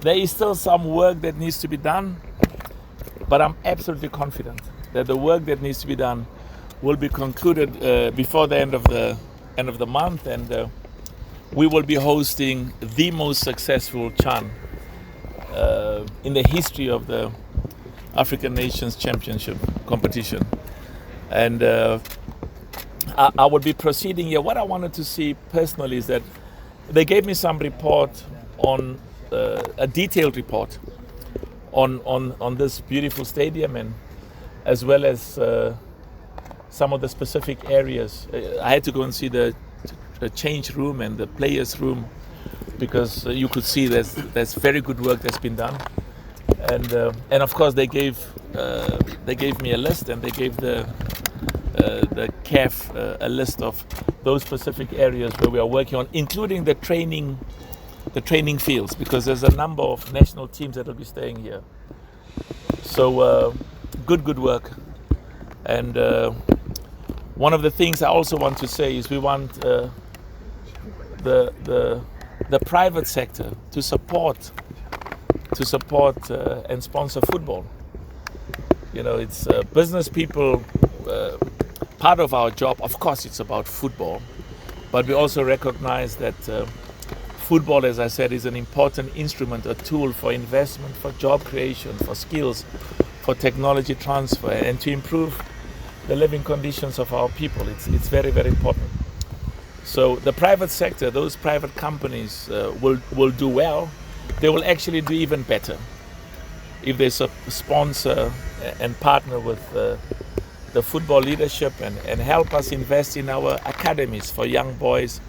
There is still some work that needs to be done, but I'm absolutely confident that the work that needs to be done will be concluded before the end of the month, and we will be hosting the most successful CHAN in the history of the African Nations Championship competition. And I would be proceeding here. What I wanted to see personally is that they gave me some report on a detailed report on this beautiful stadium, and as well as some of the specific areas. I had to go and see the change room and the players' room, because you could see there's very good work that's been done, and of course they gave me a list, and they gave the CAF a list of those specific areas where we are working on, including the training fields, because there's a number of national teams that will be staying here. So good work. And one of the things I also want to say is we want the private sector to support and sponsor football. You know, it's business people. Part of our job, of course, it's about football, but we also recognize that football, as I said, is an important instrument, a tool for investment, for job creation, for skills, for technology transfer, and to improve the living conditions of our people. It's very, very important. So the private sector, those private companies will do well. They will actually do even better if they sponsor and partner with the football leadership and help us invest in our academies for young boys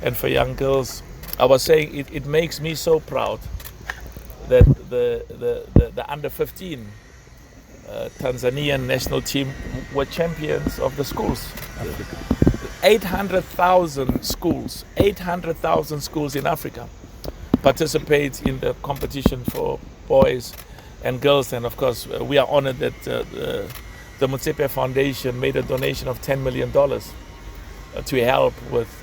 and for young girls. I was saying it makes me so proud that the under 15 Tanzanian national team were champions of the schools. 800,000 schools in Africa participate in the competition for boys and girls, and of course we are honored that the Motsepe Foundation made a donation of $10 million to help with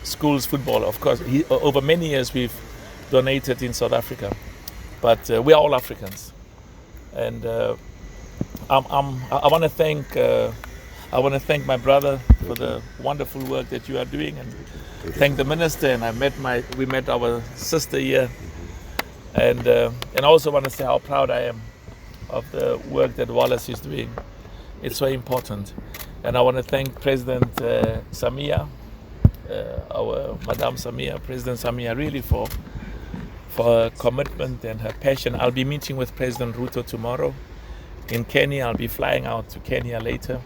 schools football. Of course, over many years we've donated in South Africa, but we are all Africans, and I want to thank my brother for the wonderful work that you are doing, and thank the minister. And we met our sister here, and I also want to say how proud I am of the work that Wallace is doing. It's so important. And I want to thank President Samia, our Madame Samia, President Samia, really for her commitment and her passion. I'll be meeting with President Ruto tomorrow in Kenya. I'll be flying out to Kenya later.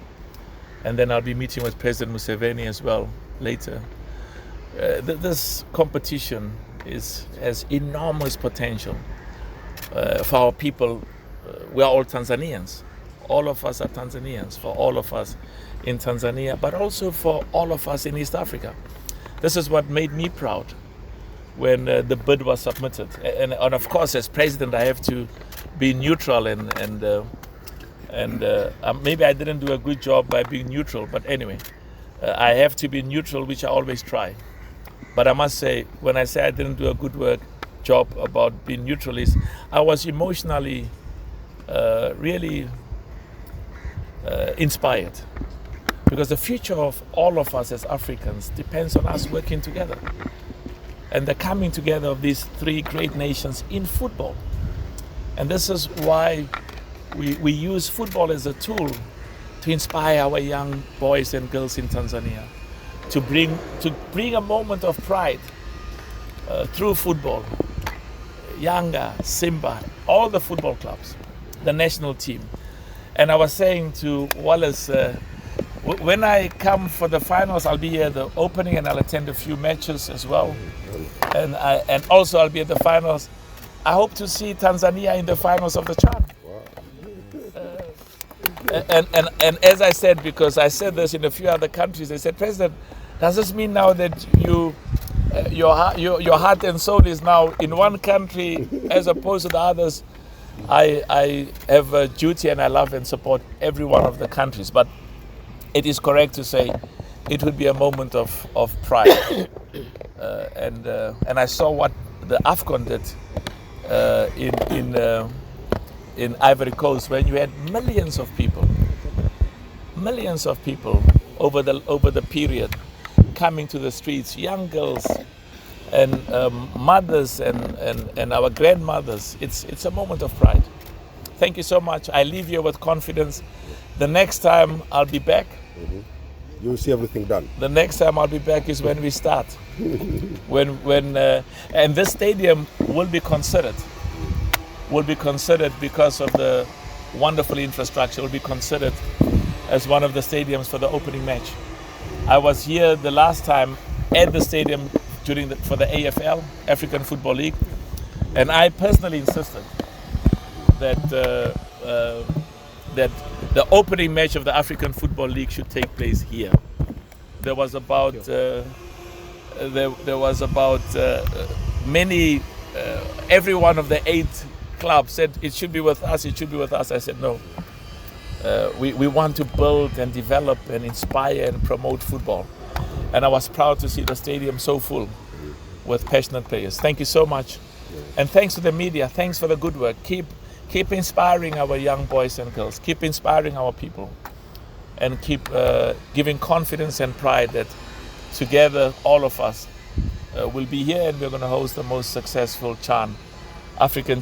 And then I'll be meeting with President Museveni as well later. This competition has enormous potential for our people. We are all Tanzanians. All of us are Tanzanians, for all of us in Tanzania, but also for all of us in East Africa. This is what made me proud when the bid was submitted. And of course, as president, I have to be neutral, and maybe I didn't do a good job by being neutral, but anyway, I have to be neutral, which I always try. But I must say, when I say I didn't do a good job about being neutral, is I was emotionally really inspired, because the future of all of us as Africans depends on us working together, and the coming together of these three great nations in football. And this is why we use football as a tool to inspire our young boys and girls in Tanzania, to bring a moment of pride through football. Yanga, Simba, all the football clubs, the national team. And I was saying to Wallace, when I come for the finals, I'll be at the opening and I'll attend a few matches as well. And also I'll be at the finals. I hope to see Tanzania in the finals of the CHAN. And as I said, because I said this in a few other countries, they said, President, does this mean now that your heart and soul is now in one country as opposed to the others? I have a duty, and I love and support every one of the countries. But it is correct to say it would be a moment of pride. And I saw what the AFCON did in Ivory Coast, when you had millions of people over the period coming to the streets, young girls and mothers and our grandmothers. It's a moment of pride. Thank you so much. I leave you with confidence. The next time I'll be back, you will see everything done. The next time I'll be back is when we start. And this stadium will be considered because of the wonderful infrastructure. Will be considered as one of the stadiums for the opening match. I was here the last time at the stadium for the AFL, African Football League, and I personally insisted that that the opening match of the African Football League should take place here. There was about every one of the 8 clubs said it should be with us. It should be with us. I said no. We want to build and develop and inspire and promote football. And I was proud to see the stadium so full with passionate players. Thank you so much. And thanks to the media. Thanks for the good work. Keep inspiring our young boys and girls. Keep inspiring our people. And keep giving confidence and pride that together, all of us will be here, and we're going to host the most successful CHAN, African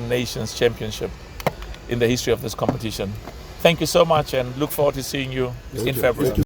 Nations Championship in the history of this competition. Thank you so much, and look forward to seeing you in February.